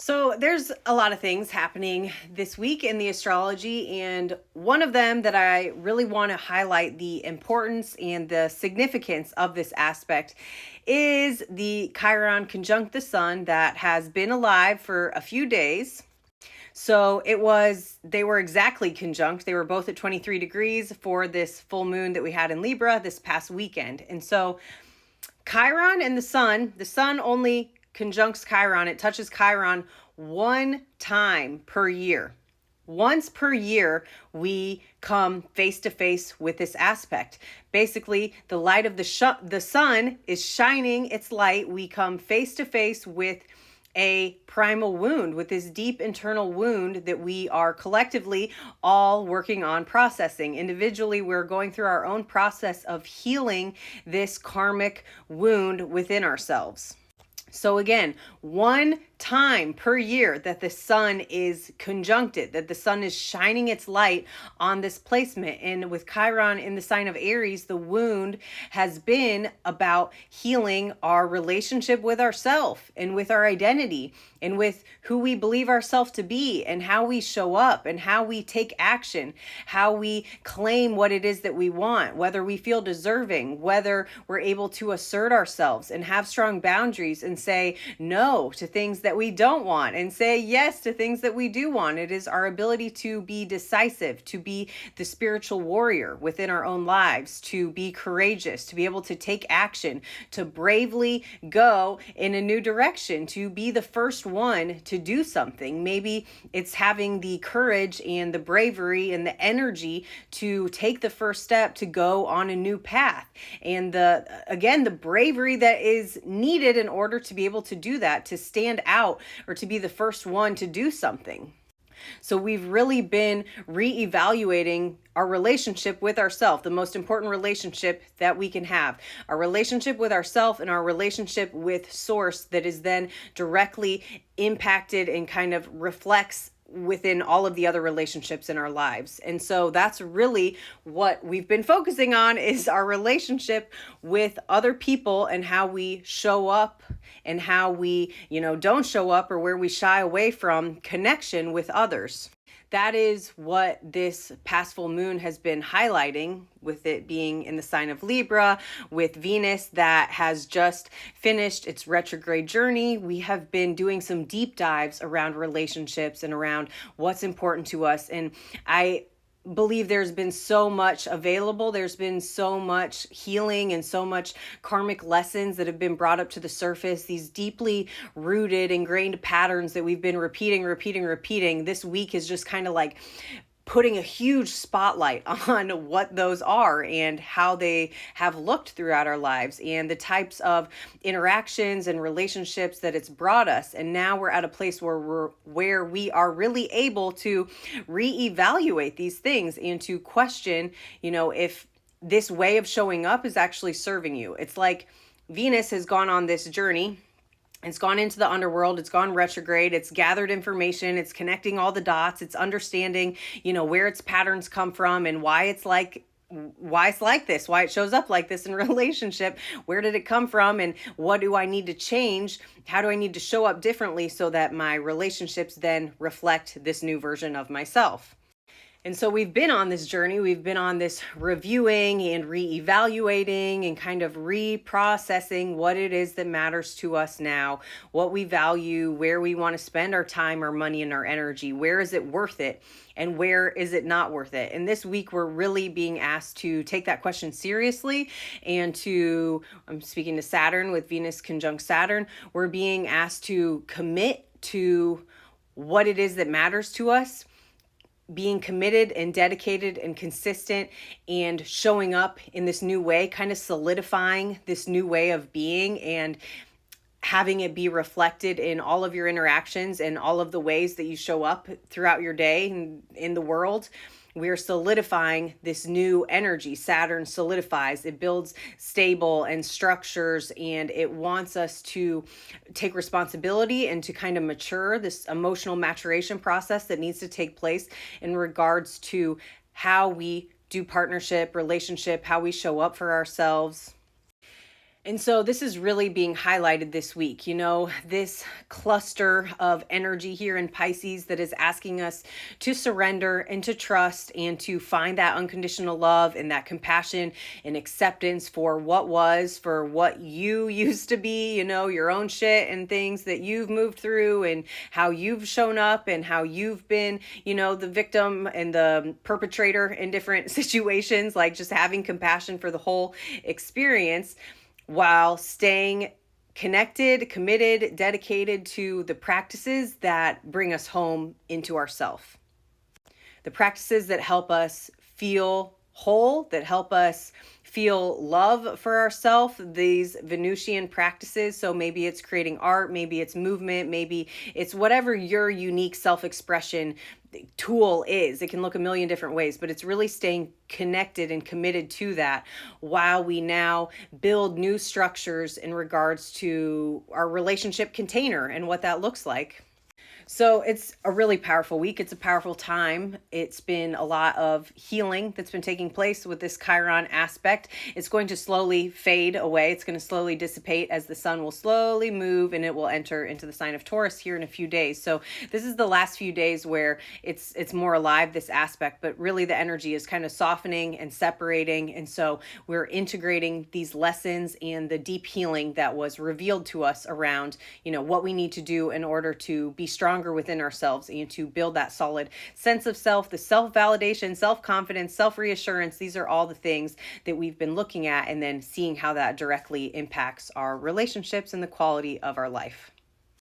So there's a lot of things happening this week in the astrology, and one of them that I really want to highlight the importance and the significance of this aspect is the Chiron conjunct the sun that has been alive for a few days. So they were exactly conjunct. They were both at 23 degrees for this full moon that we had in Libra this past weekend. And so Chiron and the sun only conjuncts Chiron. It touches Chiron one time per year. Once per year, we come face to face with this aspect. Basically, the light of the sun is shining its light. We come face to face with a primal wound, with this deep internal wound that we are collectively all working on processing. Individually, we're going through our own process of healing this karmic wound within ourselves. So again, one time per year that the sun is conjuncted, that the sun is shining its light on this placement. And with Chiron in the sign of Aries, the wound has been about healing our relationship with ourselves and with our identity and with who we believe ourselves to be and how we show up and how we take action, how we claim what it is that we want, whether we feel deserving, whether we're able to assert ourselves and have strong boundaries and say no to things that we don't want and say yes to things that we do want. It is our ability to be decisive, to be the spiritual warrior within our own lives, to be courageous, to be able to take action, to bravely go in a new direction, to be the first one to do something. Maybe it's having the courage and the bravery and the energy to take the first step to go on a new path. And the bravery that is needed in order to be able to do that, to stand out or to be the first one to do something. So we've really been reevaluating our relationship with ourselves, the most important relationship that we can have, our relationship with ourselves and our relationship with source that is then directly impacted and kind of reflects within all of the other relationships in our lives. And so that's really what we've been focusing on, is our relationship with other people and how we show up and how we, don't show up, or where we shy away from connection with others. That is what this past full moon has been highlighting, with it being in the sign of Libra, with Venus that has just finished its retrograde journey. We have been doing some deep dives around relationships and around what's important to us. And I believe there's been so much available. There's been so much healing and so much karmic lessons that have been brought up to the surface. These deeply rooted, ingrained patterns that we've been repeating. This week is just kind of like putting a huge spotlight on what those are and how they have looked throughout our lives and the types of interactions and relationships that it's brought us. And now we're at a place where we are really able to reevaluate these things and to question, if this way of showing up is actually serving you. It's like Venus has gone on this journey. It's gone into the underworld. It's gone retrograde. It's gathered information. It's connecting all the dots. It's understanding, where its patterns come from and why it's like this, why it shows up like this in a relationship. Where did it come from? And what do I need to change? How do I need to show up differently so that my relationships then reflect this new version of myself? And so we've been on this journey. We've been on this reviewing and reevaluating and kind of reprocessing what it is that matters to us now, what we value, where we want to spend our time, our money, and our energy. Where is it worth it? And where is it not worth it? And this week, we're really being asked to take that question seriously and I'm speaking to Saturn with Venus conjunct Saturn. We're being asked to commit to what it is that matters to us, being committed and dedicated and consistent and showing up in this new way, kind of solidifying this new way of being and having it be reflected in all of your interactions and all of the ways that you show up throughout your day and in the world. We're solidifying this new energy. Saturn solidifies, it builds stable and structures, and it wants us to take responsibility and to kind of mature this emotional maturation process that needs to take place in regards to how we do partnership, relationship, how we show up for ourselves. And so this is really being highlighted this week. This cluster of energy here in Pisces that is asking us to surrender and to trust and to find that unconditional love and that compassion and acceptance for what was, for what you used to be, your own shit and things that you've moved through and how you've shown up and how you've been, the victim and the perpetrator in different situations, like just having compassion for the whole experience while staying connected, committed, dedicated to the practices that bring us home into ourself. The practices that help us feel whole, that help us feel love for ourselves, these Venusian practices. So maybe it's creating art, maybe it's movement, maybe it's whatever your unique self-expression tool is. It can look a million different ways, but it's really staying connected and committed to that while we now build new structures in regards to our relationship container and what that looks like. So it's a really powerful week. It's a powerful time. It's been a lot of healing that's been taking place with this Chiron aspect. It's going to slowly fade away. It's going to slowly dissipate as the sun will slowly move and it will enter into the sign of Taurus here in a few days. So this is the last few days where it's more alive, this aspect, but really the energy is kind of softening and separating. And so we're integrating these lessons and the deep healing that was revealed to us around, what we need to do in order to be stronger within ourselves and to build that solid sense of self, the self-validation, self-confidence, self-reassurance. These are all the things that we've been looking at and then seeing how that directly impacts our relationships and the quality of our life.